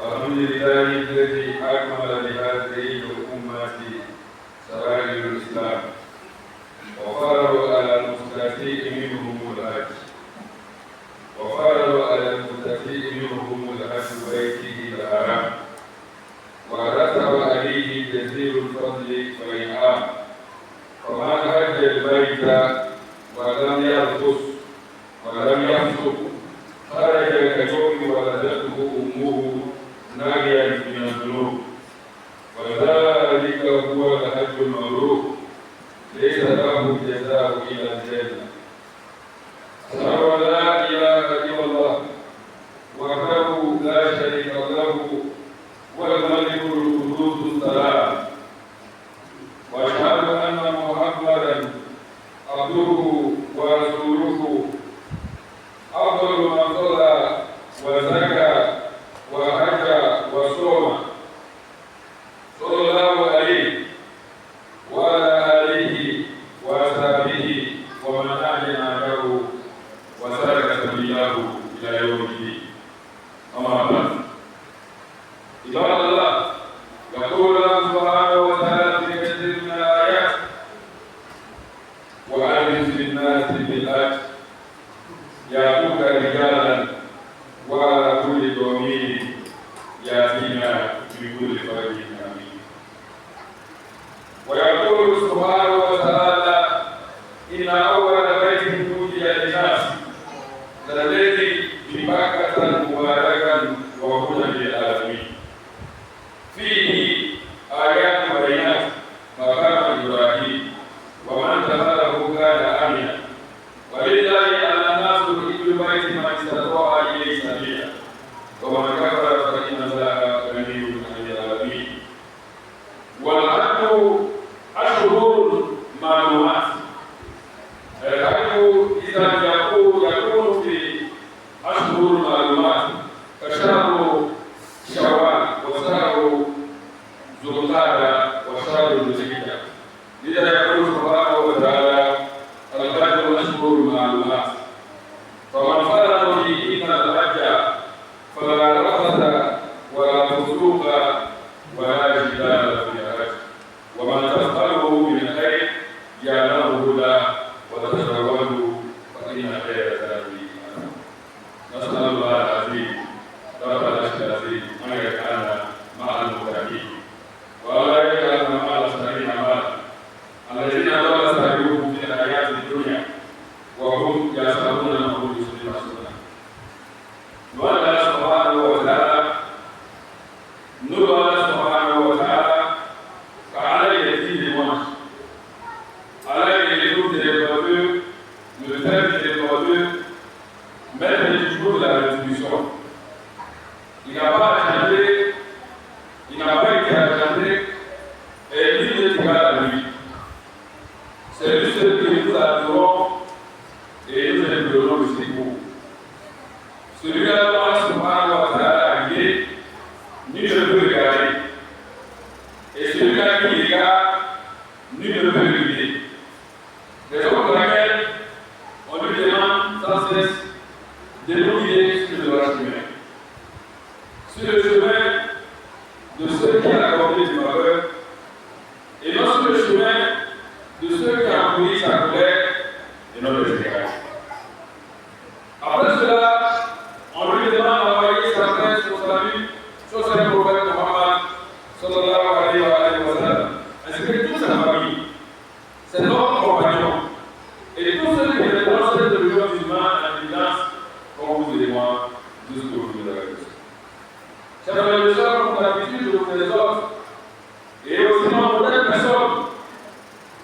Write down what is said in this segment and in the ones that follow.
الحمد لله الذي أكمل بهذه الأمة شرائع الإسلام وفرض على المستطيع منهم الحج بيته الحرام ورتب عليه جزيل الفضل والإنعام فمن حج البيت ولم يرقص ولم يفسق خرج كيوم ولدته أمه ناجيا من الذنوب وذلك هو الحج المبرور ليس له جزاء إلى الجنة. أشهد أن لا إله إلا الله وحده لا شريك له والملك القدوس السلام وأشهد أن محمدا عبده ورسوله أفضل من صلى وزكى وحج وصوم صلى الله عليه وعلى آله وأصحابه ومن أعلن له وسلك سبيله إلى يوم الدين. أما بعد عباد الله يقول الله سبحانه وتعالى في كثير من الآيات وأذن في الناس بالحج يأتوك رجالا وعلى كل ضمير يأتينا من كل فج عميق. ويقول سبحانه وتعالى إن أول بيت وجد للناس الذي ببكة مباركا وهدى للعالمين فيه آيات بينات مقام إبراهيم ومن دخله كان آمنا ولله على الناس حج البيت من استطاع إليه سبيلا ومن كفر فإن الله غني عن العالمين. والحج أشهر معلومات. الحج إذا يكون في أشهر معلومات كشهر شوال وشهر ذو القعدة وشهر ذو الحجة. لذا يقول سبحانه وتعالى الحج أشهر معلومات فمن فرض فيهن الحج فلا رفث ولا فسوق ولا جدال في الحج ومن تفعله من خير يعلمه هدى وتزودوا فإن خير الزاد الإيمان. نسأل الله العظيم رب العرش العظيم أن يجعلنا مع المتقين ولا يجعلنا مع الصالحين الذين ضل سعيهم في الحياة الدنيا وهم يسألون أنهم يسلمون السنة. الله سبحانه وتعالى الله سبحانه وتعالى qu'Allah il est dit des manches. Allah il est tout des bordeaux, le thème des bordeaux, même les jours de la rétribution. Il n'a pas changé, il n'a pas été changé, et lui il est égal à lui. C'est lui celui que nous adorons et nous implorons le secours. Celui-là, Allah subhanahu wa ta'ala a guidé, nul ne peut regarder. Et celui-là qui regarde, nul ne peut le guider. Raison pour laquelle on lui demande sans cesse de nous guider sur le droit chemin. Sur le chemin de ceux qui ont accordé du malheur, et non sur le chemin de ceux qui ont pris sa colère et non le désir. Après cela, on lui demande d'envoyer sa paix sur salut sur le prophète Mohammed sallallahu alayhi wa sallam, ainsi que toute sa famille, ses nombreux compagnons et tous ceux qui étaient dans cette religion musulmane en évidence, comme vous et moi, jusqu'au jour de la révolution. Chers frères et sœurs, comme d'habitude, je vous exhorte, et aussi mon modèle personne,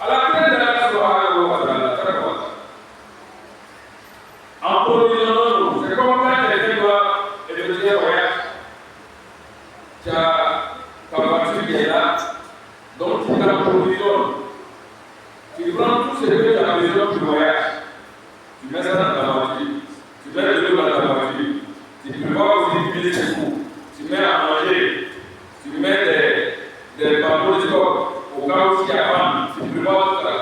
à la crainte de la subhanahu wa ta'ala, très important. En provisionnant-nous, c'est comme quand quelqu'un doit effectuer un voyage. Tu as ta voiture qui est là, donc tu t'approvisionnes. Tu prends tout ce que tu as besoin pour le voyage. Tu mets ça dans ta voiture. Tu mets le dans ta voiture. Tu prévois aussi d'utiliser tes cours. Tu mets à manger. Tu mets des bandeaux de stock au cas où il y a femme. Tu prévois tout ça.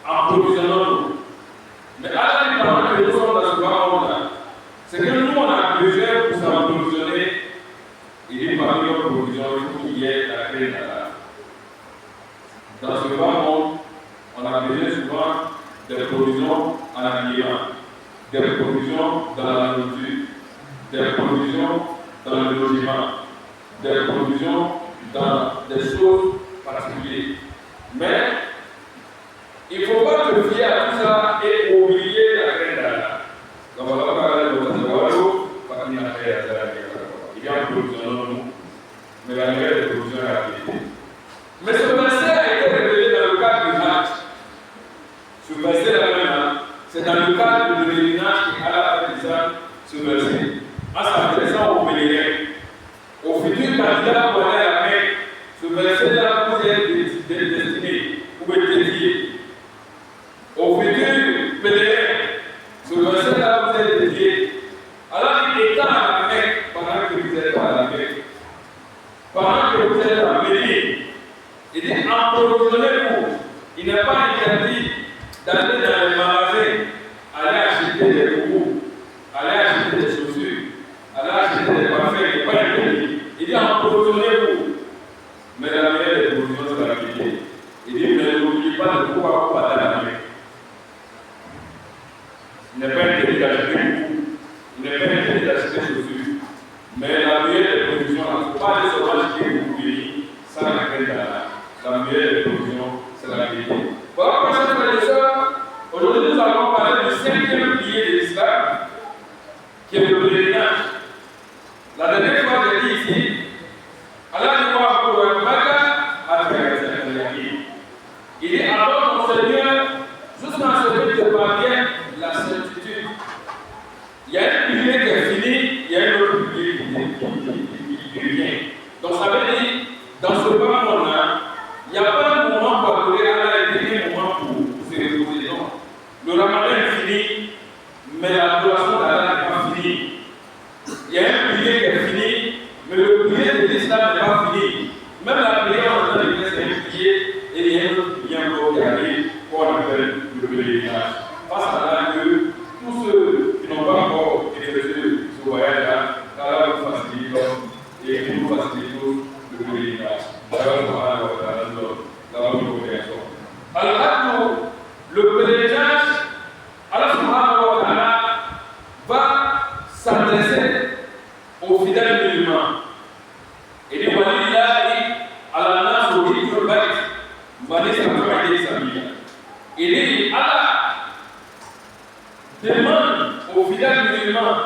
Approvisionnons-nous. Mais à la limite, que nous sommes dans ce grand monde, c'est que nous, on a besoin pour s'approvisionner. Il dans le logement, des provisions dans des choses particulières. Mais il ne faut pas te fier à tout ça et oublier la crainte d'Allah. Donc on va parler de Walo, parce qu'il y a il y a une provision non nous, mais la meilleure des provisions est la vérité. Mais ce verset a été révélé dans le cadre du Hajj. Ce verset-là, c'est dans le cadre de pèlerinage qu'Allah a fait ce verset. En s'adressant aux pèlerins, aux futurs candidats pour aller à la Mecque, ce verset-là vous est destiné ou est dédié. Aux futurs pèlerins, ce verset-là vous est dédié. Alors il étant à la Mecque pendant que vous êtes à la Mecque, pendant que vous êtes à Médine, il dit approvisionnez-vous. Il n'est pas interdit d'aller dans les magasins, aller acheter des boubous, aller acheter des chaussures, aller acheter des parfums, il n'est pas interdit. Il dit approvisionnez-vous. Mais la meilleure des provisions, c'est la vérité. Il dit mais n'oubliez pas de pouvoir vous battre la main. Il n'est pas interdit d'acheter des boubous, il n'est pas interdit d'acheter des chaussures. Mais la meilleure des provisions, il ne faut pas aller seulement acheter des boubous sans la crainte d'Allah. La meilleure des provisions, c'est la vérité. Voilà, mes chers frères et sœurs, aujourd'hui nous allons parler du 5e pilier de l'islam, qui est le pèlerinage. La dernière fois, j'ai dit ici, Allah dit quoi pour un baga à travers cette vie. Il dit alors mon Seigneur, jusqu'à ce que te parvienne la certitude. Il y a un pilier qui est fini, il y a un autre pilier qui vient. Donc ça veut dire, dans ce bas monde-là, il n'y a pas un moment pour adorer Allah et un moment pour se reposer. Non. Le ramadan est fini, mais l'adoration d'Allah n'est pas finie. Il y a un pilier qui est fini, mais le pilier de l'islam n'est pas fini. Même la prière en train de dire c'est un pilier, et il y a un autre pilier encore qui arrive, qu'on appelle le pèlerinage. Face à Allah que tous ceux qui n'ont pas encore effectué ce voyage-là, Allah vous facilite et qui nous facilite tous le pèlerinage. Alors, le pèlerinage, Allah subhanahu wa ta'ala va s'adresser aux fidèles musulmans. Il dit Walillahi ala nasu hijjul bayt man istata'a ilayhi sabila. Il dit Allah demande aux fidèles musulmans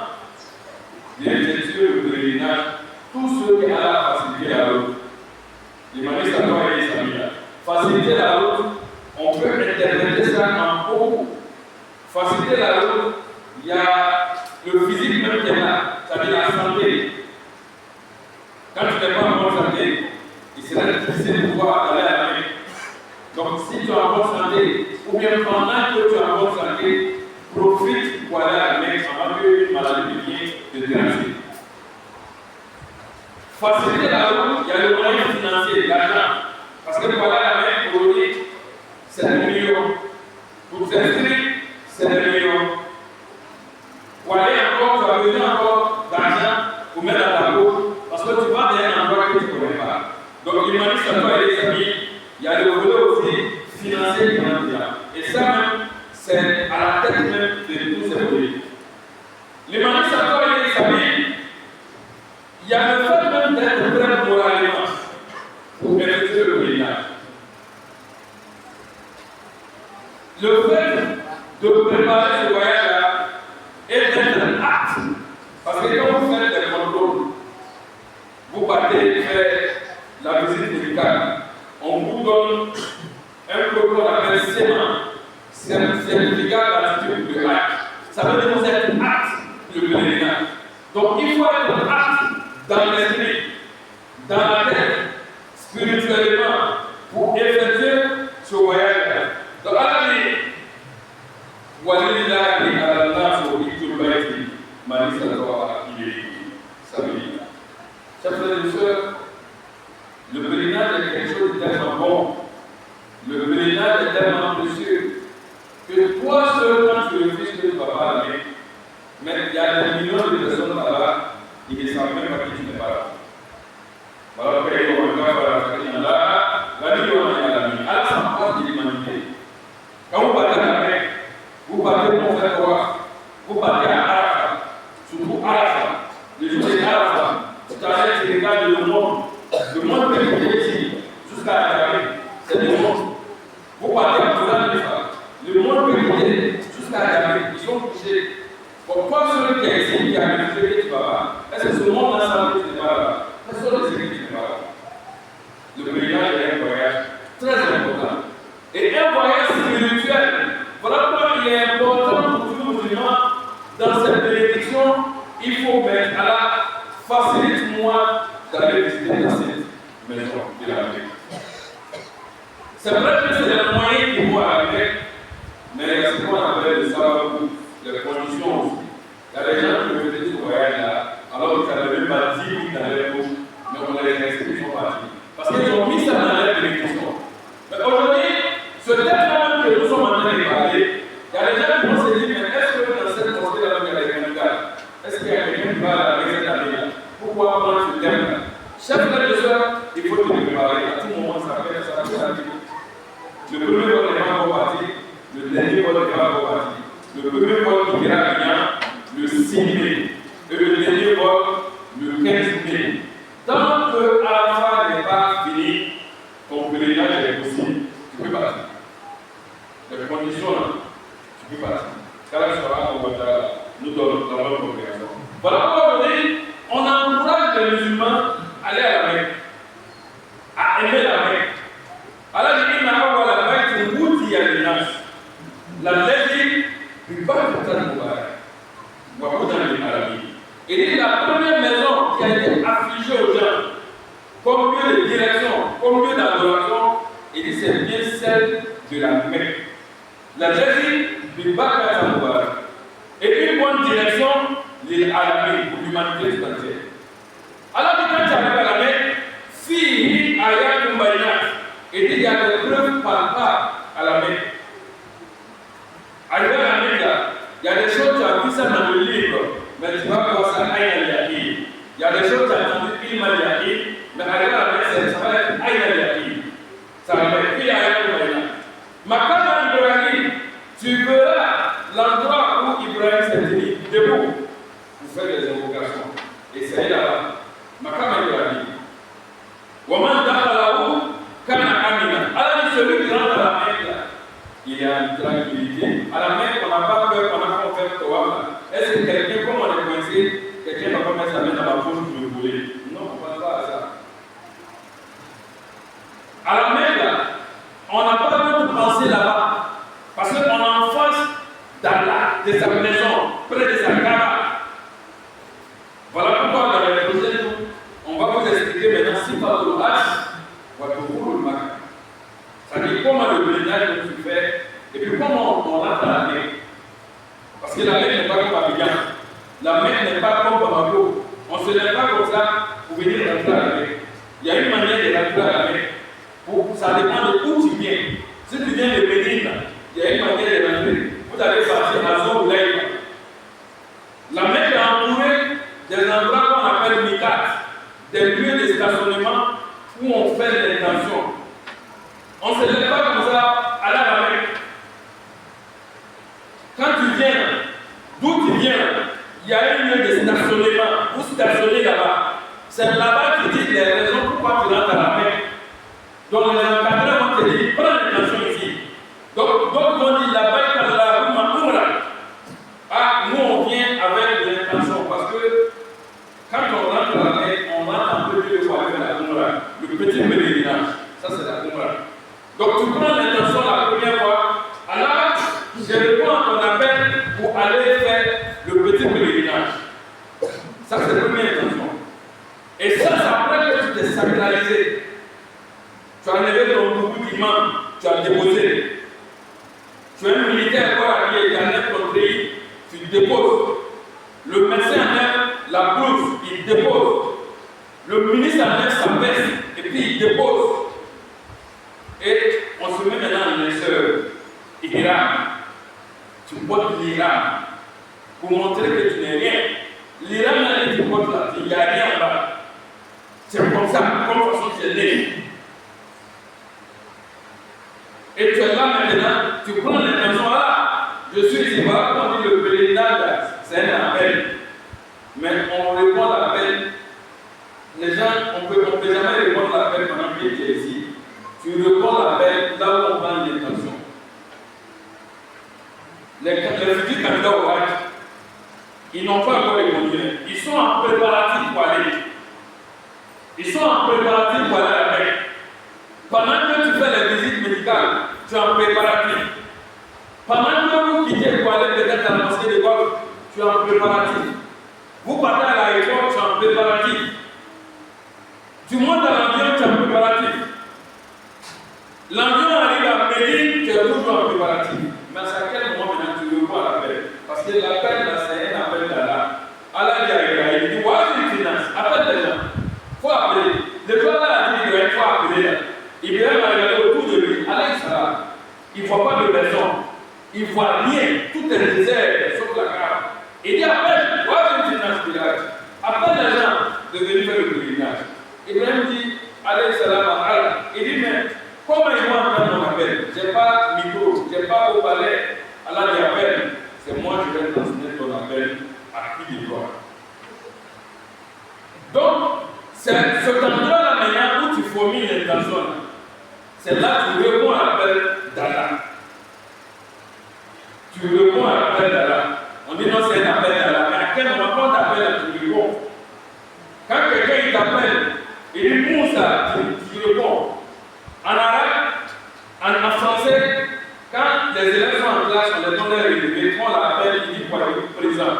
d'effectuer le pèlerinage, tous ceux qui Allah a facilité la route. Faciliter la route, on peut interpréter ça en beaucoup. Faciliter la route, il y a le physique même qui est là, c'est-à-dire la santé. Quand tu n'es pas en bonne santé, il serait difficile de pouvoir aller à la Mecque. Donc si tu es en bonne santé, ou bien pendant que tu es en bonne santé, profite pour aller à la Mecque avant qu'une maladie vienne te déranger. Faciliter la route, il y a le moyen financier, l'argent. Parce que pour aller à la Mecque, aujourd'hui, c'est des millions. Pour s'inscrire, c'est des millions. Pour aller encore, tu as besoin encore d'argent pour mettre dans ta poche. Parce que tu vas dans un endroit que tu ne connais pas. Donc, il m'a dit ça doit aller s'habiller. Il y a le volet aussi financier qui est là. Et ça même, c'est à la tête même de tous ces volets. Il m'a dit ça doit aller s'habiller. Il y a le fait même d'être prêt moralement pour effectuer le pèlerinage. Le fait de préparer ce voyage-là est d'être apte. Parce que quand vous faites des contrôles, vous partez faire la visite médicale, on vous donne un peu qu'on appelle certificat d'attitude de acte. Ça veut dire que vous êtes apte pour le pèlerinage. Donc il faut être apte dans l'esprit, dans la tête, spirituellement, pour effectuer ce voyage-là. Donc, Allah dit Walillahi ala nasu hijjul bayti man istata'a ilayhi sabila. Chers frères et sœurs, le pèlerinage est quelque chose de tellement bon, le pèlerinage est tellement précieux, que toi seul, quand tu refuses que tu ne vas pas aller, mais il y a des millions de personnes là-bas. Il ne savent même pas qui tu n'es pas là. Voilà, après, il y a un gars, la vie, on est à la nuit. Alors, ça passe de l'humanité. Quand vous partez à la Mecque, vous partez pour faire quoi? Vous partez à Arafat, surtout Arafat. Le jour de Arafat, Sahel, c'est regarde le monde. Le monde peut être ici, jusqu'à la Cameroun. C'est le monde. Vous partez à Poulan, le monde peut quitter jusqu'à la Cameroun. Ils sont touchés. Pour toi, celui qui est ici, qui a refusé, tu vas là. Est-ce que ce monde-là, ça ne pas là? Est-ce que les équipes ne sont pas là? Le pèlerinage est un voyage très important. Et un voyage spirituel. Voilà pourquoi il est important pour tout musulman, dans cette bénédiction, il faut mettre Allah, facilite-moi d'aller visiter cette maison de la Mecque. C'est vrai que c'est le moyen qui vont avec, mais c'est ce qu'on appelle le savoir, les conditions aussi. Il y a des gens qui veulent faire ce voyage-là, alors qu'ils n'avaient même pas 10 minutes dans leur bouche, mais on les inscrit, ils sont partis. Parce qu'ils ont mis ça dans leur bénédiction. Mais aujourd'hui, ce thème que nous sommes en train de parler, il y a des gens qui vont se dire, mais est-ce que dans cette mosquée-là, il y a des candidats? Est-ce qu'il y a quelqu'un qui va à la cette année-là? Pourquoi prendre ce thème-là? Chaque frère de soeur, il faut te préparer. À tout moment, ça fait ça. Le premier vol n'est pas encore parti, le dernier vol n'est pas encore parti. Le premier vol qui ira bien le 6 mai, et le dernier vol le 15 mai. Tant que Alpha n'est pas fini, ton pèlerinage est possible, tu peux partir. Les conditions là, tu peux partir. Car là, sera au Ouattara, nous donnons dans notre congrégation. Voilà pourquoi aujourd'hui, on encourage les musulmans à aller à la Mecque, à aimer la Mecque. Alors, il n'y a pas la Mecque, c'est où il y a des nages. La légende du pas de temps de il est la première maison qui a été affligée aux gens, comme lieu de direction, comme lieu d'adoration, il dit c'est bien celle de la Mecque. La légende du pas de temps de et une bonne direction, les Arabes, pour l'humanité tout entière. Alors, quand tu arrives à la Mecque, fille, ayat, il dit il y a des preuves palpables à la Mecque. Arrivé à la Mecque, il y a des choses, tu as vu ça dans le livre, mais tu vas voir ça à Aïn. Il y a des choses, tu as entendu Ilma Yahid, mais arrivé à la Mecque, ça va être Aïn Yahid. Ça va être Fille Ayat Ibrahim. Makama Ibrahim, tu verras l'endroit où Ibrahim s'est tenu debout pour faire des invocations. Et c'est là-bas. Makama Ibrahim. Waman Dakhalahu Kana Amina. Alors, celui qui rentre à la Mecque, il y a une tranquillité. À la Mecque, on n'a pas peur, on n'a pas fait Tawaf. Est-ce que quelqu'un, comme on est coincé, quelqu'un va pas mettre sa main dans la poche pour le voler? Non, on ne pense pas à ça. À la Mecque, on n'a pas besoin de penser là-bas. Parce qu'on est en face d'Allah, de sa maison, près de sa Kaaba. Voilà pourquoi dans les prochains jours, on va vous expliquer maintenant si par le Hajj, le Mac. Ça dit comment le pèlerinage se fait et puis comment on rentre à la Mecque. Parce que la Mecque n'est pas comme Abidjan. La Mecque n'est pas comme Bamako. On ne se lève pas comme ça pour venir rentrer à la Mecque. Il y a une manière de rentrer à la Mecque. Ça dépend de où tu viens. Si tu viens de Médine, il y a une manière de rentrer. Vous allez partir à Zon ou Laïba. La Mecque est entourée des endroits qu'on appelle Mikat, des lieux de stationnement où on fait l'intention. On ne se lève pas comme ça à la Mecque. Quand tu viens, d'où tu viens, il y a un lieu de stationnement. Vous stationnez là-bas. C'est là-bas qui dit les raisons pourquoi tu rentres à la Mecque. Donc les encadreurs vont te dire, prends l'intention ici. Donc d'autres vont dire là-bas, nous on vient avec l'intention parce que quand on rentre à la Mecque, on rentre un peu mieux pour aller à la Umrah, le petit pèlerinage. Ça c'est la Umrah. Donc tu prends l'intention la première fois, alors je réponds à ton appel pour aller faire le petit pèlerinage. Ça c'est la première intention. Et ça, c'est après que tu t'es sacralisé. Tu as enlevé ton boubou d'imam, tu as déposé. Tu es un militaire corps habillé, tu enlèves ton pays, tu déposes. Le médecin enlève la blouse, il dépose. Le ministre enlève sa veste et puis il dépose. Et on se met maintenant en linceul. Ihram. Tu portes l'Iram pour montrer que tu n'es rien. L'Iram, tu portes là, il n'y a rien en bas. C'est comme ça, comme façon tu es né. Et tu es là maintenant, tu prends l'intention là. Je suis ici, voilà, on dit le pèlerinage, c'est un appel. Mais on répond à l'appel les gens, on peut jamais répondre à l'appel pendant que tu es ici. Tu réponds à l'appel là où on prend l'intention. Les futurs candidats au Hajj, ils n'ont pas encore répondu. Ils sont en préparatif pour aller. Ils sont en préparatif pour aller à la Mecque. Pendant que tu fais les visites médicales, tu es en préparatif. Pendant que vous quittez pour aller peut-être à la mosquée de golf, tu es en préparatif. Vous partez à l'aéroport, tu es en préparatif. Tu montes à l'avion, tu es en préparatif. L'avion arrive à Médine, tu es toujours en préparatif. Mais à quel moment maintenant tu réponds à l'appel? Parce que l'appel, là, c'est un appel d'Allah. Allah dit à Ibrahim, il dit, voilà une finance, appelle les gens. Il faut appeler. Depuis Allah a dit, il faut appeler là. Ibrahim a regardé autour de lui, alayhi salam. Il ne voit pas de maison. Il ne voit rien. Tout est désert, sauf la carte. Il dit, appelle, voilà une finance village. Appelle les gens de venir faire le pèlerinage. Ibrahim dit, alayhi salam à Allah. Il dit, mais comment ils vont entendre mon appel? Je n'ai pas micro, je n'ai pas au palais. Allah dit appelle. C'est moi qui vais transmettre ton appel à qui de toi. Donc, c'est cet endroit-là maintenant où tu formules l'intention. C'est là que tu réponds à l'appel d'Allah. Tu réponds à l'appel d'Allah. On dit non, c'est un appel d'Allah. Mais à quel moment quand tu appelles, tu réponds? Quand quelqu'un t'appelle, il dit Moussa, tu réponds. En arabe, en français, quand les élèves sont en classe, on les donne leur élevé, on l'appelle, il dit quoi? Il dit présent.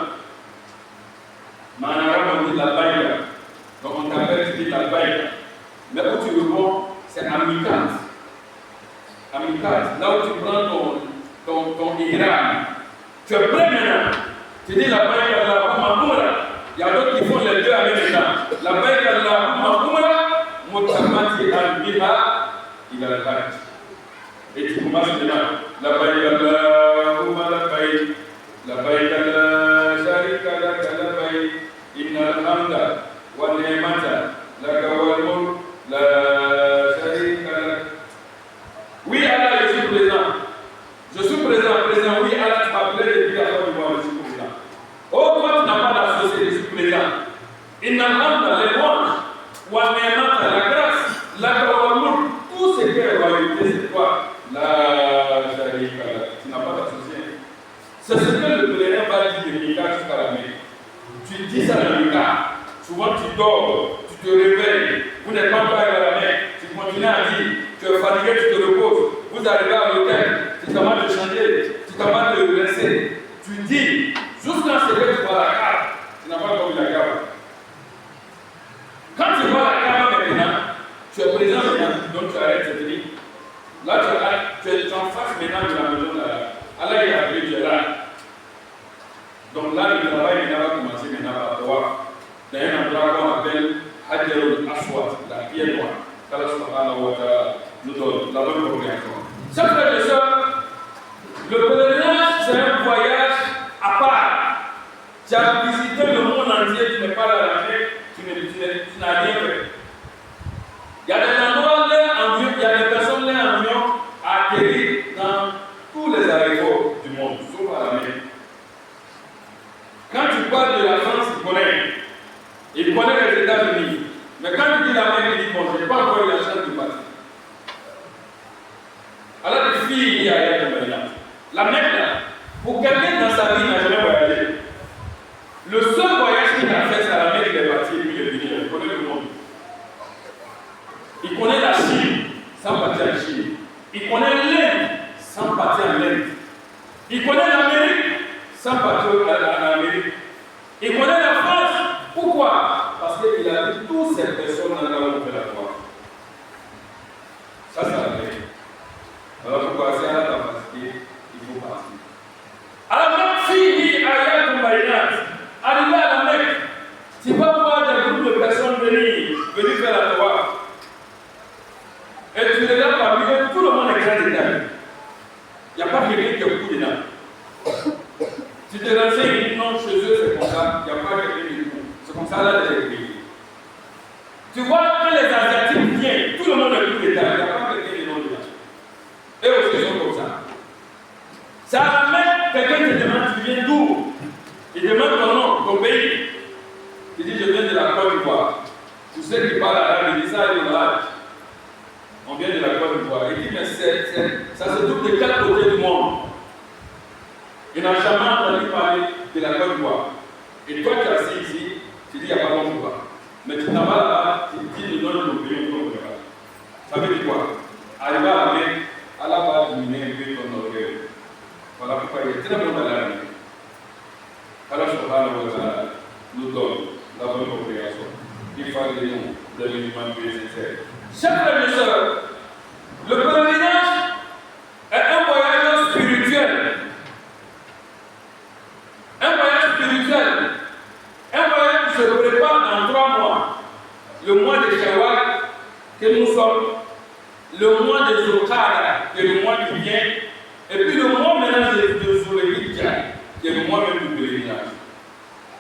Mais en arabe, on dit la baïga. Donc on t'appelle, tu dis la baïga. Mais où tu réponds, c'est amical. Amical. Là où tu prends ton ihram. Tu es prêt maintenant. Tu dis la baïga, la mamoura. Il y a d'autres qui font les deux en même temps. La baïga, la mamoura, mutamati al-biha. Il a la bague. Et tu commences maintenant. La baïga la huma la baïg. La baïga la sharika la baïg. Inna al-hamda wa ni'mata la kawal la sharika la. Oui, Allah, je suis présent. Je suis présent. Oui, Allah, tu m'appelais depuis la fin du mois, je suis présent. Oh, toi, tu n'as pas d'associé, je suis présent. Inna al-hamda, les louanges, wa ni'mata, la grâce, la kawal. Tout ce qui est royauté, c'est quoi? La sharika la. Tu n'as pas d'associé. C'est ce que le pèlerin va dire de Mika jusqu'à la Mecque. Tu dis ça dans le cas. Souvent tu dors, tu te réveilles, vous n'êtes pas encore à la Mecque, tu continues à dire, tu es fatigué, tu te reposes, vous arrivez à l'hôtel, tu t'en vas de changer, tu t'en vas de rincer. Tu dis, jusqu'à ce que tu vois la carte, tu n'as pas encore vu la carte. Quand tu vois la carte maintenant, tu es présent maintenant, donc tu arrêtes cette vie. Là tu es en face maintenant de la maison d'Allah. Allah il a appelé, tu es là. Donc là, le travail va commencer maintenant par toi. Dans un endroit qu'on appelle Hajarul Aswad, la pierre noire. qu'Allah subhanahu wa ta'ala nous donne la bonne compréhension. Chers frères et sœurs, le pèlerinage, c'est un voyage à part. Tu as visité le monde entier, tu n'es pas là la Mecque, tu n'as rien fait. Il y a des endroits là, il y a des personnes là en Lyon atterri dans tous les aéroports du monde, sauf à la Mecque. Quand tu parles de la France, il connaît les États-Unis. Mais quand tu dis la Mecque, il dit bon, je n'ai pas encore eu la chance de partir. Alors les filles, il y a la Mecque là, pour quelqu'un dans sa vie n'a jamais voyagé. Le seul voyage qu'il a fait, c'est à la Mecque, il est parti et puis il est venu, il connaît le monde. Il connaît la Chine, sans partir en Chine. Il connaît l'Inde, sans partir en Inde. Il connaît l'Amérique, sans partir en Amérique. Il connaît la France. Pourquoi? Parce qu'il a vu toutes ces personnes dans la route de la croix. Ça, c'est la vérité. Alors pourquoi c'est à la capacité, il faut partir. Alors même si Ayat Mbaïnat, arrivé à la Mecque, tu vas voir des groupes de personnes venir faire la croix. Et tu regardes parmi eux, tout le monde est grand détail. Il n'y a pas quelqu'un qui a beaucoup dedans. Tu te renseignes, non, chez eux c'est comme ça, il n'y a pas quelqu'un qui est c'est comme ça là, les écrits. Tu vois, quand les Asiatiques viennent, tout le monde est beaucoup détail, il n'y a pas quelqu'un qui est non dedans. Et aussi, ils sont comme ça. Ça amène quelqu'un qui te demande, tu viens d'où? Il demande ton nom, ton pays. Il dit, je viens de la Côte d'Ivoire. Tous ceux qui parlent arabe, ils disent ça, ils malade. On vient de la Côte d'Ivoire. Il dit, mais ça se trouve de quel côté du monde? Il n'a jamais entendu parler de la Côte d'Ivoire. Et toi, tu es assis ici, tu dis, il n'y a pas d'emploi. Mais tu t'en vas là-bas, tu dis, nous donnons nos pays, on ne peut pas. Ça veut dire quoi? Arriver à la main, Allah va diminuer un peu ton orgueil. Voilà pourquoi il est très bon dans la vie. Allah subhanahu wa ta'ala nous donne la bonne compréhension. Il faut que nous, des musulmans sincères. Chers frères et sœurs, le pèlerinage est un voyage spirituel. Un voyage spirituel. Un voyage qui se prépare en 3 mois. Le mois de Shawwal que nous sommes, le mois de Zulqa'da, qui est le mois qui vient, et puis le mois maintenant de Zulhijja, qui est le mois même du pèlerinage.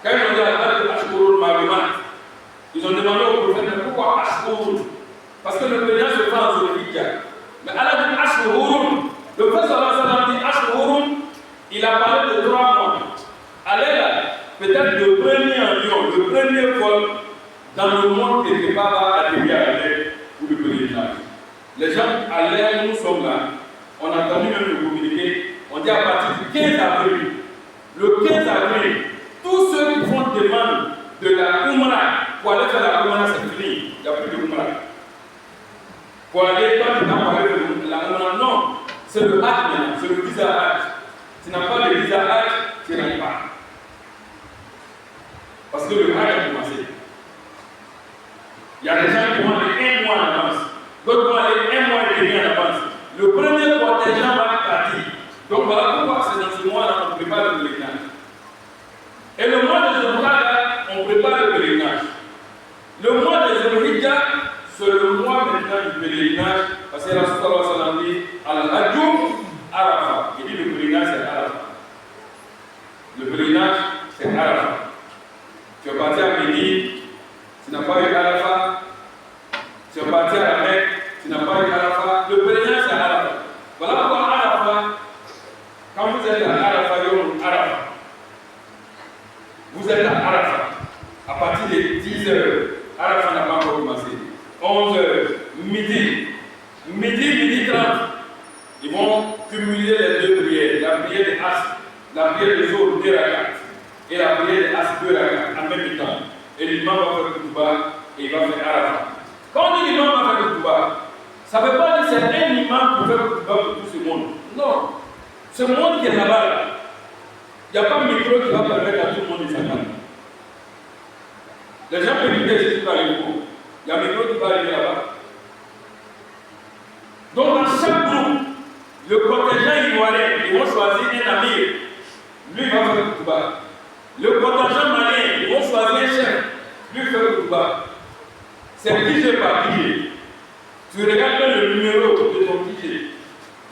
Quand ils ont dit à Ashkurul Malumat, ils ont demandé au prophète, mais pourquoi Ashkurul? Parce que le pèlerinage se fait en Zulhijja. Mais Allah dit Ashkurul. Le prophète sallallahu alayhi wa sallam dit Ashkurul, il a parlé de 3 mois. Allez là, peut-être le premier avion, le premier vol dans le monde quelque part va atterrir à l'air pour le pèlerinage. Les gens allaient, nous sommes là. On a entendu même le communiqué. On dit à partir du 15 avril. Le 15 avril, tous ceux qui font demande de la Umrah, pour aller faire la Umrah, c'est fini. Il n'y a plus de Umrah. Pour aller, toi, tu n'as pas aller la Umrah. Non, c'est le Hajj maintenant, c'est le visa Hajj. Tu n'as pas le visa Hajj, tu n'as pas. Parce que le Hajj a commencé. Il y a des gens qui vont aller 1 mois en avance. D'autres vont aller 1 mois et demi en avance. Le premier contingent va partir. Donc voilà pourquoi c'est dans ce mois-là qu'on prépare le pèlerinage. Et le mois de Zulqa'da, on prépare le pèlerinage. Le mois de Zulhijja, c'est le mois maintenant du pèlerinage, parce que Rasul sallallahu alayhi wa sallam dit Al-Hajju Arafah. Il dit le pèlerinage c'est Arafah. Le pèlerinage c'est Arafah. Tu es parti à Médine, tu n'as pas eu Arafah. Tu es parti à la Mecque, tu n'as pas eu Arafah. Le pèlerinage c'est Arafah. Voilà pourquoi Arafah, quand vous êtes à Arafah, Arafah, vous êtes à Arafah. À partir de 10 heures, Arafah n'a pas encore commencé. 11 heures, midi, midi 30, ils vont cumuler les 2 prières. La prière de As, la prière de Zohr, 2 rakats, et la prière de As, 2 rakats, en même temps. Et l'imam va faire le Touba et il va faire Arafah. Quand on dit l'imam va faire le Touba, ça ne veut pas dire que c'est un imam qui fait le Touba pour tout ce monde. Non. Ce monde qui est là-bas, il n'y a pas de micro qui va permettre à tout le monde de s'entendre. Les gens peuvent dire que c'est pas le micro. Il y a un micro qui va arriver là-bas. Donc dans chaque groupe, le contingent ivoirien, ils vont choisir un amir. Lui, il va faire le Touba. Le contingent malien, ils vont choisir un chef. Lui, il fait le Touba. C'est pigé par pigé. Tu regardes le numéro de ton pigé.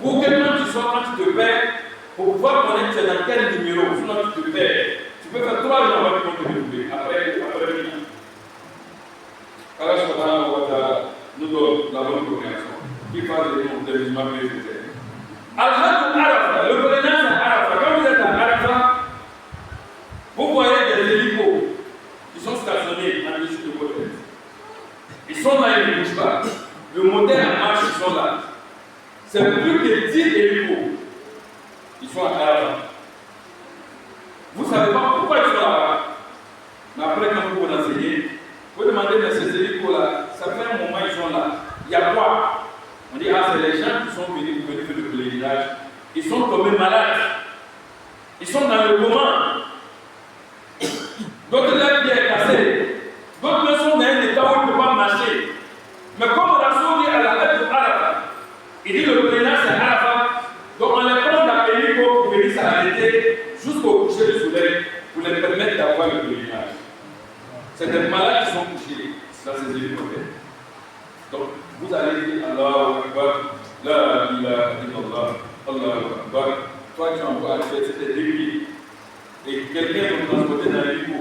Pour que quand tu sois, quand tu te perds, pour pouvoir connaître c'est dans quel numéro, sinon tu te perds. Tu peux faire 3 jours avant de te retrouver. Après le minute. Allah subhanahu wa ta'ala nous donne la bonne compréhension. Qui fasse des musulmans nécessaires. Al-Hajj Arafah, le pèlerinage à Arafah. Quand vous êtes à Arafah, vous voyez des hélicos qui sont stationnés en dessus de votre tête. Ils sont là, ils ne bougent pas. Le modèle en marche, ils sont là. C'est plus que 10 hélicos. Ils sont à Arafah. Vous ne savez pas pourquoi ils sont là-bas. Mais après, quand vous vous enseignez, vous demandez, mais ces hélicos-là, ça fait un moment ils sont là. Il y a quoi? On dit, ah, c'est les gens qui sont venus faire le pèlerinage. Ils sont tombés malades. Ils sont dans le coma. D'autres, leur pied est cassé. D'autres sont dans un état où ils ne peuvent pas marcher. Mais comme Rasoul dit à la tête de Arafat, il dit le pèlerinage c'est Arafat. Donc on les prend dans l'hélico pour venir s'arrêter jusqu'au coucher du soleil pour les permettre d'avoir le pèlerinage. C'est des malades qui sont couchés dans ces hélicoptères. Donc vous allez dire Allahu Akbar, la ilaha illallah, Allahu Akbar. Toi tu envoies c'était débuté. Et quelqu'un va transporter dans l'hélico.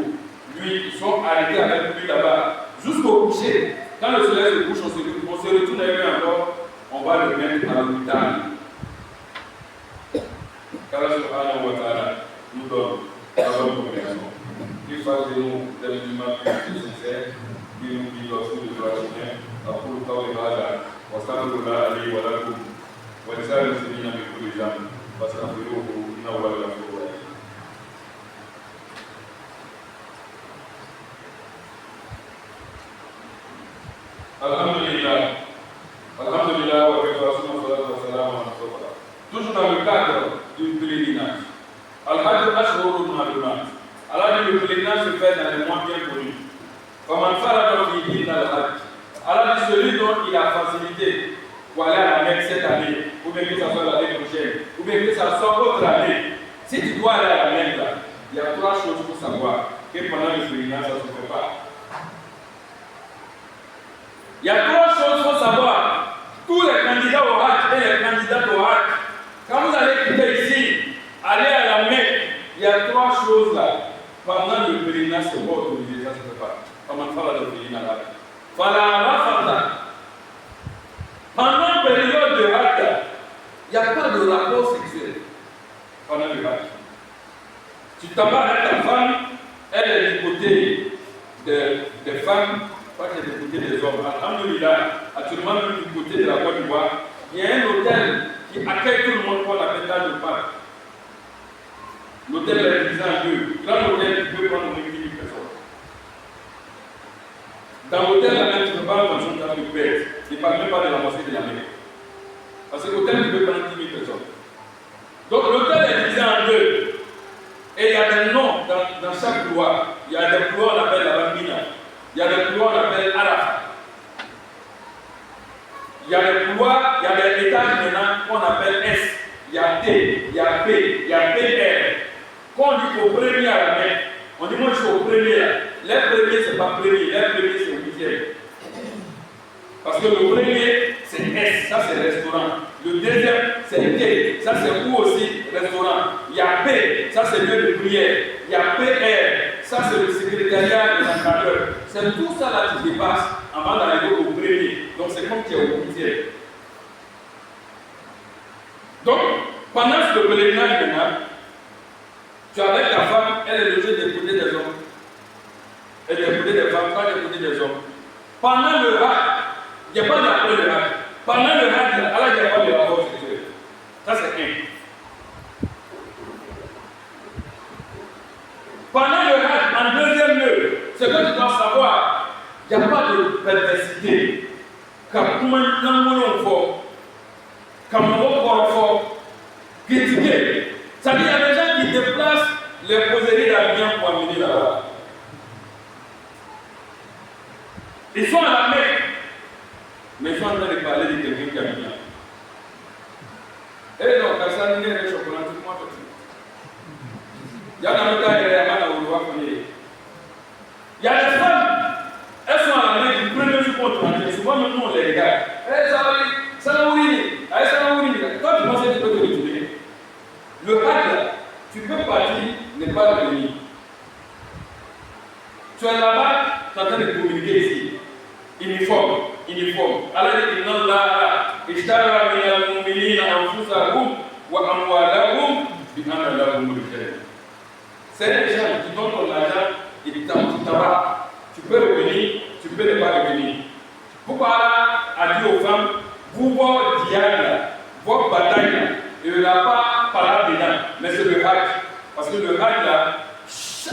Lui, ils sont arrêtés avec lui là-bas jusqu'au coucher. Quand le soleil se couche, on se retourne avec lui encore, on va le mettre à l'hôpital. Allah subhanahu wa ta'ala nous donne la bonne compréhension. Qu'il fasse de nous des musulmans sincères, qui nous ورسوله الراشدين أقول قولي هذا وأستغفر الله لي ولكم ولسائر المسلمين من كل ذنب فاستغفروه إنه هو الغفور الرحيم. Alhamdulillah wa sallallahu wa sallam. Toujours dans le cadre du pèlerinage. Al-Hajj ashhurun ma'lumat. Alors le pèlerinage se fait dans les mois bien connus. Faman farada fihinna al-Hajj. Alors celui dont il a facilité pour aller à la Mecque cette année, ou bien que ça soit l'année prochaine, ou bien que ça soit autre année. Si tu dois aller à la Mecque là, il y a 3 choses pour savoir que pendant le pèlerinage ça ne se fait pas. Il y a 3 choses qu'il faut savoir. Tous les candidats au Hajj et les candidats au Hajj, quand vous allez quitter ici, aller à la Mecque, il y a 3 choses là. Pendant le pèlerinage, c'est pas autorisé, ça ne se fait pas. Comment faire le pèlerinage? Pendant la période de Hajj, il n'y a pas de rapport sexuel. Pendant le Hajj. Tu t'embarques avec ta femme, elle est du côté des femmes. Pas que du côté des hommes. Alhamdulillah, actuellement même du côté de la Côte d'Ivoire, il y a un hôtel qui accueille tout le monde pour la fête de Pâques. L'hôtel est divisé en 2. Grand hôtel qui peut prendre au moins 10 000 personnes. Dans l'hôtel, là, tu ne peux pas manger dans le bête. Il ne parle même pas de la mosquée de la Mecque. Parce que l'hôtel peut prendre 10 000 personnes. Donc l'hôtel est divisé en 2. Et il y a des noms dans chaque couloir. Il y a des couloirs, on appelle la Bambina. Il y a des couloirs qu'on appelle Arafat. Il y a des couloirs, il y a des étages maintenant qu'on appelle S. Il y a T, il y a P, il y a PR. Quand on dit au premier à la Mecque, on dit moi je suis au premier là. Les premiers c'est pas premier, les premiers c'est 8e. Parce que le premier c'est S, ça c'est restaurant. Le deuxième c'est T, ça c'est où aussi restaurant. Il y a P, ça c'est lieu de prière. Il y a PR, ça c'est le secrétariat de l'encadreur. C'est tout ça là qui dépasse avant d'arriver au premier. Donc c'est comme tu es au 8e. Donc, pendant ce pèlerinage maintenant, tu es avec ta femme, elle est logée des côtés des hommes. Elle est des côtés des femmes, pas des côtés des hommes. Pendant le Hajj, il n'y a pas d'après le Hajj. Pendant le Hajj, il n'y a pas de rapport sexuel. Ça c'est 1. Pendant le Hajj, en deuxième lieu, ce que tu dois savoir, il n'y a pas de perversité. Comme comment nous fort, comme on fort, critiquer. Ça veut dire qu'il y a des gens qui déplacent les poseries d'avion pour amener là-bas. Ils sont à la Mecque, mais ils sont en train de parler de quelqu'un qui a bien. Eh non, quand ça n'est pas le chocolat, tout le monde fait. Il y a un autre qui est là, il y a des femmes, elles sont à la Mecque du premier jour contre l'année. Souvent, même nous, on les regarde. Eh, ça va, oui. Quand tu penses que tu peux te retourner, le Hajj, tu peux partir, ne pas venir. Tu es là-bas, tu es en train de communiquer ici. Uniforme. Allah dit inna Allah ishtara min al-mu'minina anfusahum wa amwalahum bi anna lahumul jannah. C'est les gens qui donnent ton argent et qui t'abattent. Tu peux revenir, tu peux ne pas revenir. Pourquoi Allah a dit aux femmes, vous votre diable, votre bataille, il n'y aura pas parlé dedans, mais c'est le Hajj. Parce que le Hajj là,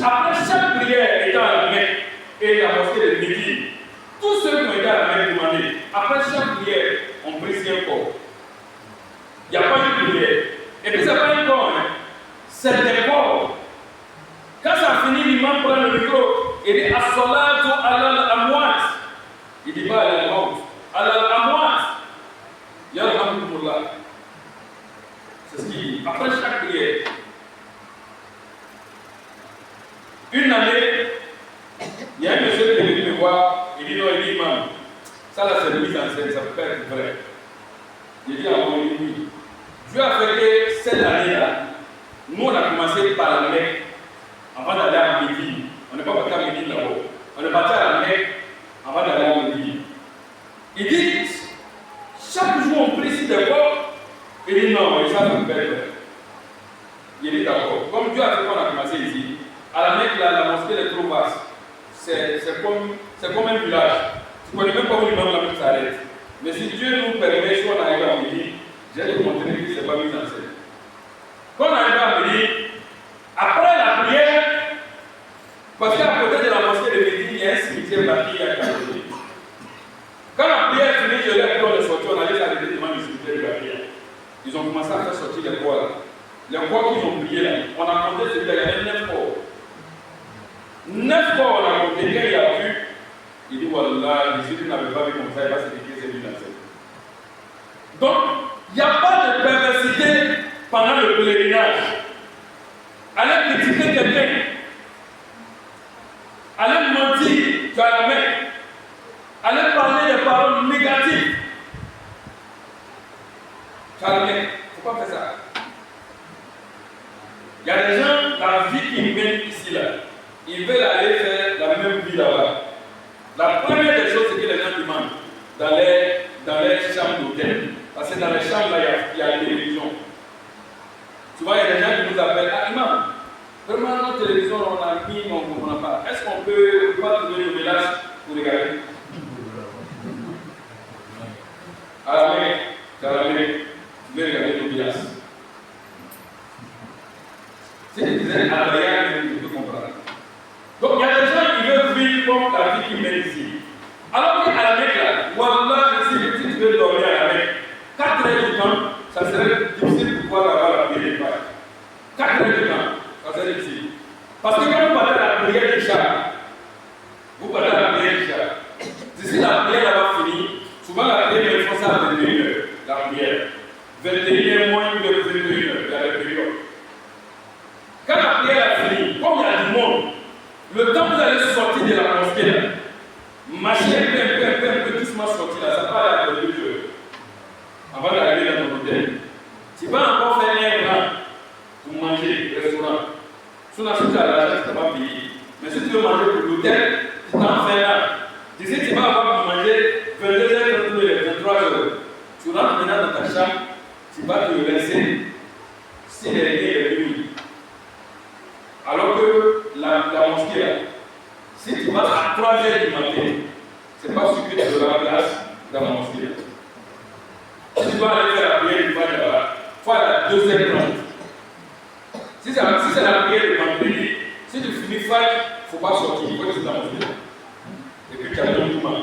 après chaque prière étant à la Mecque et la mosquée de Médine, tous ceux qui ont été à la Mecque demandé, après chaque prière, on prie un corps. Il n'y a pas de prière. Et puis ce n'est pas un corps, hein. C'est des corps. Quand ça finit, l'imam prend le micro et dit As-salatu ala al-amwat. Il dit pas ala al-maut. Ala al-amwat. Yarhamkumullah. C'est ce qu'il dit. Après chaque prière. Une année, il y a un monsieur qui est venu me voir. Il dit non, il dit imam. Ça là c'est mise en scène, ça peut pas être vrai. Il dit ah bon, il dit oui. Dieu a fait que cette année-là, nous on a commencé par la Mecque. Avant d'aller à Médine, on n'est pas parti à Médine là-haut. On est parti à la Mecque avant d'aller à Médine. Il dit, chaque jour on prie ici d'accord. Il dit non, mais ça ne peut pas être vrai. Il dit d'accord. Comme Dieu a fait qu'on a commencé ici, à la Mecque, la mosquée est trop vaste. C'est comme un village. Je ne connais même pas où l'imam Lamine s'arrête. Mais si Dieu nous permet, si on arrive à Midi, j'ai te montrer que ce n'est pas mis en scène. Quand on arrive à Midi, après la prière, parce qu'à côté de la mosquée de Midi, il y a un cimetière bâti à côté. Quand la prière est finie, je l'ai pris, on est sorti, on allait s'arrêter devant le cimetière de la prière. Ils ont commencé à faire sortir les corps là. Les corps qu'ils ont priés là, on a compté celui-là, il y avait 9 corps. 9 corps on a compté, quand il a vu, il dit voilà, Jésus n'avait pas vu comme ça, il va se dire que c'est lui dans cette. Donc, il n'y a pas de perversité pendant le pèlerinage. Allez critiquer quelqu'un, allez mentir, tu as la main, allez parler des paroles négatives. Tu as la main, il ne faut pas faire ça. Il y a des gens, la vie qu'ils mènent ici, là, ils veulent aller faire la même vie là-bas. La première des choses, c'est que les gens demandent dans les chambres d'hôtel. Parce que dans les chambres, là, il y a la télévision. Souvent, il y a des gens qui nous appellent. Ah, imam, vraiment, notre télévision, on a mis, mais on ne comprend pas. Est-ce qu'on peut pas trouver le village pour regarder? À la main, tu veux regarder le village. Si tu disais à la main, tu peux comprendre. Donc, il y a des gens qui veulent vivre comme la vie qu'ils mènent ici. Alors qu'à la Mecque, là, Wallah, si tu veux dormir à la Mecque, 4 heures du temps, ça serait difficile pour pouvoir avoir la prière du Pâques. 4 heures du temps, ça serait difficile. Parce que quand vous partez à la prière du char, vous partez à la prière du char. D'ici la prière là-bas finie, souvent la prière, ils font ça à 21h, la prière. 21h moins de 21h, il y a la période. Quand la prière a fini, comme il y a du monde, le temps que vous allez sortir de la mosquée, là, marcher un peu doucement sortir là, ça part à 2 heures. Avant d'arriver dans ton hôtel. Tu vas encore faire un rang pour manger au restaurant. Sinon, si tu as l'argent, tu ne vas pas payer. Mais si tu veux manger pour l'hôtel, tu t'en fais là. D'ici, tu vas avoir pour manger 22h, 23h. Tu rentres maintenant dans ta chambre, tu vas te laisser si les est nuit. Alors que la mosquée, là, si tu vas à 3h du matin, c'est pas sûr que tu auras la place dans la mosquée. Si tu dois aller faire la prière du Fajr là-bas, il faut aller à 2h30. Si c'est la prière de vendredi, si tu finis Fajr, il ne faut pas sortir, il faut rester dans la mosquée. Et puis tu as le mouvement.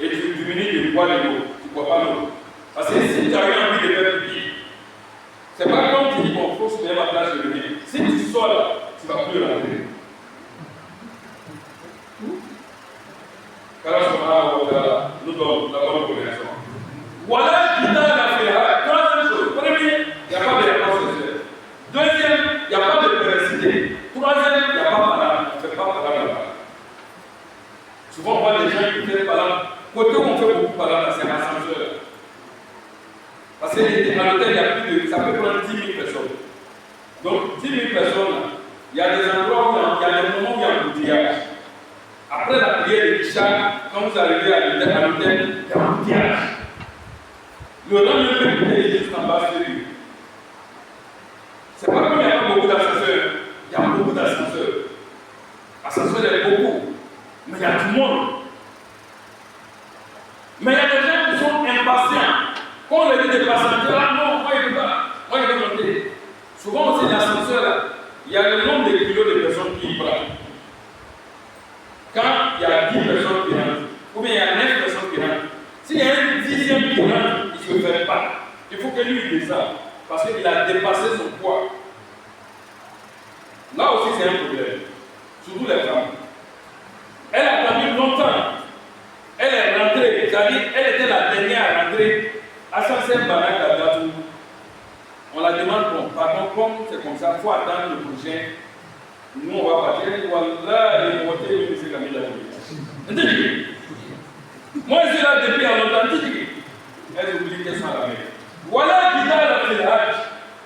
Et tu diminues de boire de l'eau, tu ne bois pas l'eau. Parce que si tu as eu envie de faire pipi, c'est pas comme tu dis bon, il faut se mettre à ma place de venir. Si tu sors là, tu ne vas plus rentrer. Car nous donnons la bonne connaissance. Voilà qui t'a la fait. Troisième chose. Premier, il n'y a pas de réponse sexuelle. Deuxième, il n'y a pas de perversité. Troisième, il n'y a pas de parole. On ne fait pas parole là-bas. Souvent, on voit des gens qui font parole. Côté où on fait beaucoup parole, c'est l'ascenseur. Parce qu'à l'hôtel, il y a plus de. Ça peut prendre 10 000 personnes. Donc, 10 000 personnes, il y a des endroits où il y a des moments où il y a un outillage. Après la prière de Isha, quand vous arrivez à l'hôtel, il y a un outillage. Le lendemain, il est juste en bas de lui. C'est pas comme il n'y a pas beaucoup d'ascenseurs. Il y a beaucoup d'ascenseurs. Ascenseurs, il y a beaucoup. Mais il y a du monde. Mais il y a des gens qui sont impatients. Quand on leur dit de patienter, ah non, moi il ne veut pas. Moi il veut monter. Souvent aussi l'ascenseur là, il y a le nombre de kilos de personnes qui y prennent. Quand il y a 10 personnes qui rentrent, ou bien il y a 9 personnes qui rentrent, s'il y a un 10e qui rentre, il ne se fait pas. Il faut que lui il descende. Parce qu'il a dépassé son poids. Là aussi c'est un problème. Surtout les femmes. Elle a attendu longtemps. Elle est rentrée. C'est-à-dire, elle était la dernière à rentrer. À Sansen Barak à Gatou. On la demande, bon, pardon, comme c'est comme ça, il faut attendre le prochain. Nous, on va partir. Voilà, les montées, M. Kamila. Moi, je suis là depuis longtemps. Elle oublie qu'elles sont à la mer. Voilà qui t'a la fait.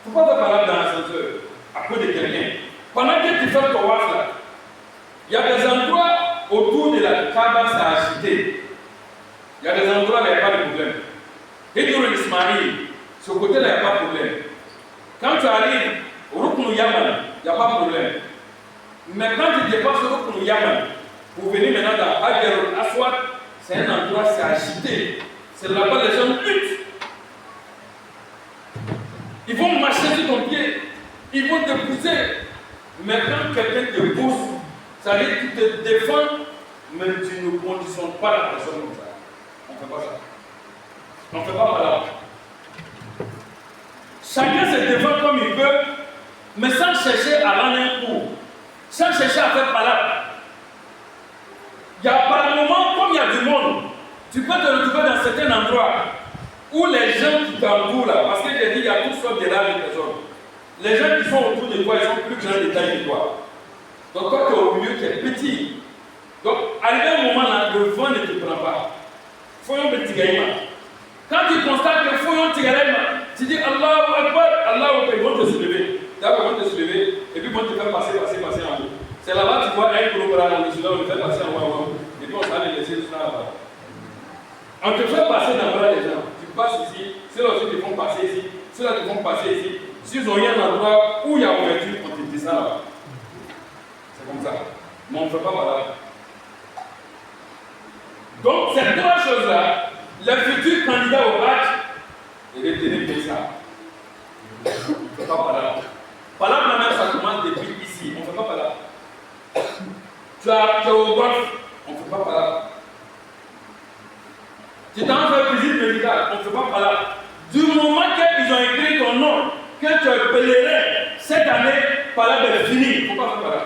Il ne faut pas te parler dans l'ascenseur à cause de quelqu'un. Pendant que tu fais ton waf là, il y a des endroits autour de la Kaaba, ça a agité. Il y a des endroits où il n'y a pas de problème. Et dans l'Ismaïl, ce côté-là, il n'y a pas de problème. Quand tu arrives au Ruknu Yaman, il n'y a pas de problème. Mais quand tu dépasses le Ruknu Yaman, pour venir maintenant dans Hajar c'est un endroit, c'est agité. C'est là-bas les gens luttent. Ils vont marcher sur ton pied. Ils vont te pousser. Mais quand quelqu'un te pousse, ça veut dire que tu te défends, mais tu ne conditionnes pas la personne comme ça. On ne fait pas ça. On ne fait pas là. Chacun se défend comme il peut, mais sans chercher à rendre un coup, sans chercher à faire palabre. Il y a par moment, comme il y a du monde, tu peux te retrouver dans certains endroits où les gens qui t'entourent là, parce que j'ai dit, il y a toutes sortes de rares personnes. Les gens qui sont autour de toi, ils sont plus grands de taille que toi. Donc toi, tu es au milieu, tu es petit. Donc, arrivé à un moment là, le vent ne te prend pas. Foyon petit gaïma. Quand tu constates que Foyon petit gaïma, tu dis Allahu Akbar, Allahu Akbar, ils vont te soulever. D'abord, ils vont te soulever, et puis ils vont te faire passer en haut. C'est là-bas tu vois un gros bras, on le fait passer en haut, et puis on s'en va laisser tout là-bas. On te fait passer dans le bras des gens. Tu passes ici, ceux-là aussi te font passer ici, ceux-là te font passer ici. S'ils ont un endroit où il y a ouverture, on te descend là-bas. C'est comme ça. Mais on ne fait pas là. Donc, ces trois choses-là, le futur candidat au bac, il est tenu de ça. On ne fait pas là. Par là, même, ça commence depuis ici. On ne fait pas là. Tu es au golf, on ne fait pas là. Tu t'en fais visite médicale, on ne fait pas là. Du moment qu'ils ont écrit ton nom, que tu es pèlerin, cette année, par là, c'est fini. Il ne faut pas faire là.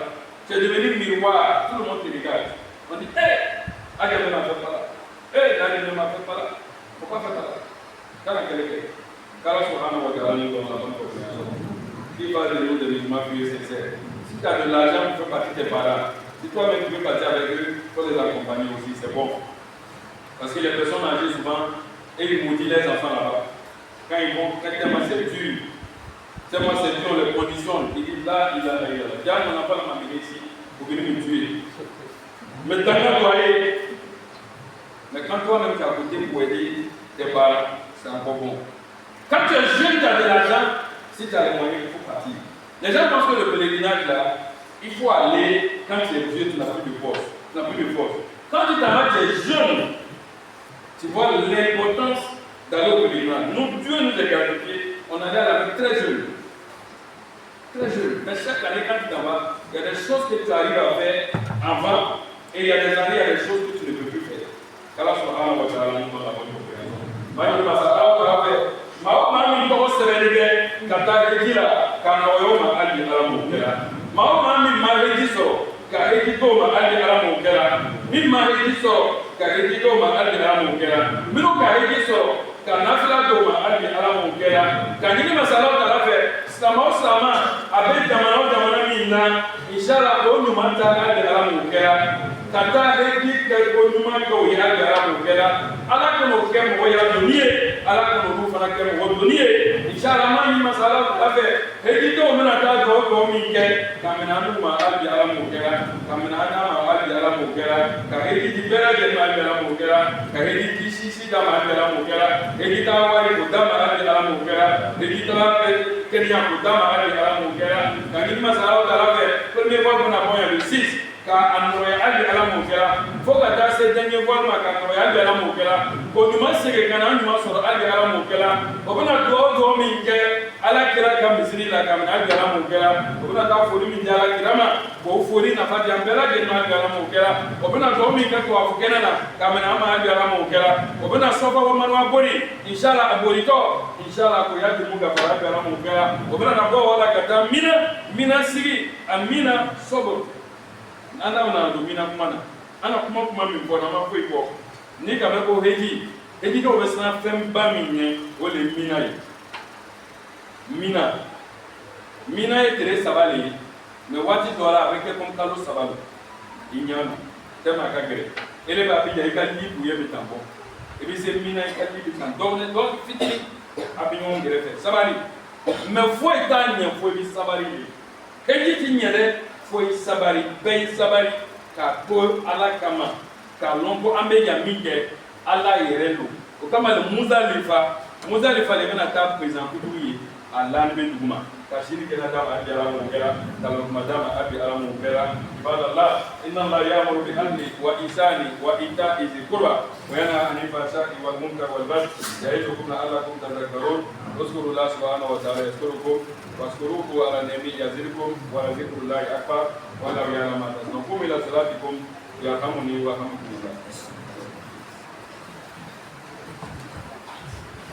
Tu es devenu miroir, tout le monde te regarde. On dit, hé, Agadé ne m'a fait pas là. Hé, Agadé ne m'a fait pas là. Il ne faut pas faire là. Quand on est quelqu'un, quand on est dans la bonne compréhension, qui parle de nous de musulmans pieux sincères. Si tu as de l'argent, tu fais partie de tes parents. Si toi-même tu veux partir avec eux, il faut les accompagner aussi, c'est bon. Parce que les personnes âgées souvent, et ils maudissent les enfants là-bas. Quand ils vont, quand tellement c'est dur, on les conditionne. Ils disent là, il a là. Tiens, mon enfant m'a amené ici pour venir me tuer. Mais dans ton foyer, mais quand toi-même tu es à côté pour aider tes parents, c'est encore bon. Quand tu es jeune, tu as de l'argent, si tu as les moyens, il faut partir. Les gens pensent que le pèlerinage là, il faut aller quand tu es vieux, tu n'as plus de force. Tu n'as plus de force. Quand tu t'en vas, tu es jeune, tu vois l'importance d'aller au pèlerinage. Nous, Dieu nous a gratifié, on allait à la vie très jeune. Très jeune. Mais chaque année, quand tu t'en vas, il y a des choses que tu arrives à faire avant, et il y a des années, il y a des choses que tu ne peux plus faire. Allah subhanahu wa ta'ala nous donne la bonne compréhension. Maï Massa, Allah fait. Mami tɔgɔ sɛbɛnni kɛ ka taa heji la ka nɔgɔya o ma hali ni ala m'o kɛra maa min ma heji sɔrɔ ka heji t'o ma hali ni ala m'o kɛra min ma heji sɔrɔ ka heji t'o ma hali ni ala m'o kɛra minnu ka heji sɔrɔ ka nafila t'o ma hali ni ala m'o kɛra ka ɲini masalaw tala fɛ silamɛ o silamɛ a bɛ jamana o jamana min na inshallah o ɲuman ta hali ni ala m'o kɛra ka taa heji kɛ o ɲuman kɛ o ye hali ni ala m'o kɛra ala kana o kɛ mɔgɔ yɛrɛ dɔnni ye ala kana olu fana kɛ mɔgɔ dɔnni ye inshallah maa ɲini masalaw tala fɛ heji dɔw bɛna taa dɔw min kɛ ka minɛ an ma hali ni ala m'o kɛra ka minɛ an ma hali ni ala m'o kɛra ka heji di bɛɛ lajɛlen ma hali ni ala m'o kɛra ka heji di sisi d'a ma hali ni ala m'o kɛra heji taa wari k'o d'a ma hali ni ala m'o kɛra heji taa kɛnɛya k'o d'a ma hali ni ala m'o kɛra ka ɲini masalaw tala fɛ premier fois bɛna bɔ yan le 6 ka a nɔgɔya hali ni ala m'o kɛra fo ka taa se dernier fois ma ka nɔgɔya hali ni ala m'o kɛra o ɲuman segin ka na an ɲuman sɔrɔ hali ni ala m'o kɛra o bɛna dugawu min kɛ ala kira ka misiri la ka minɛ hali ni ala m'o kɛra o bɛna taa foli min di ala kira ma k'o foli nafa di an bɛɛ lajɛlen ma hali ni ala m'o kɛra o bɛna dugawu min kɛ tubabu kɛnɛ na ka minɛ an ma hali ni ala m'o kɛra o bɛna sɔfɔ bamanan bori inshallah a boritɔ inshallah ko y'a dumu gafara hali ni ala m'o kɛra o bɛna na bɔ wala ka taa mina sigi a mina sɔbɔ an da na don mina kuma na an ka kuma min fɔ na ma foyi fɔ ni ka mɛn ko heji dɔw bɛ siran fɛnba min ɲɛ o de ye mina ye mina ye tile 3 de ye mɛ waati dɔ la a bɛ kɛ comme kalo 3 de i ɲa tellement a ka gɛlɛn e de b'a bija i ka li bouye bɛ tan bɔ i bɛ se mina i ka li bɛ tan dɔw fitinin a bɛ ɲɔgɔn kɛrɛfɛ sabali mɛ foyi t'a ɲɛ fo i bɛ sabali de heji ti ɲɛ dɛ foi sabari bɛɛ sabari ka to ala kama ka lɔn ko an bɛ yan min kɛ ala yɛrɛ don o kama le Muzalifa de bɛna taa président kutubu ye Allah ni duguma kasiri kena dama abi ala mu kera talakuma dama abi ala mu kera ibadallah inna Allah ya'muru bil adli wa ihsani wa ita'i dhil qurba wa yanha 'anil fahsha'i wal munkari wal baghi ya'idukum la'allakum tadhakkarun اذكروا الله سبحانه وتعالى يذكركم واذكروه على نعمه يزدكم ولذكر الله اكبر ولو يعلم ما تصنعون. قوموا الى صلاتكم يرحمني ويرحمكم الله.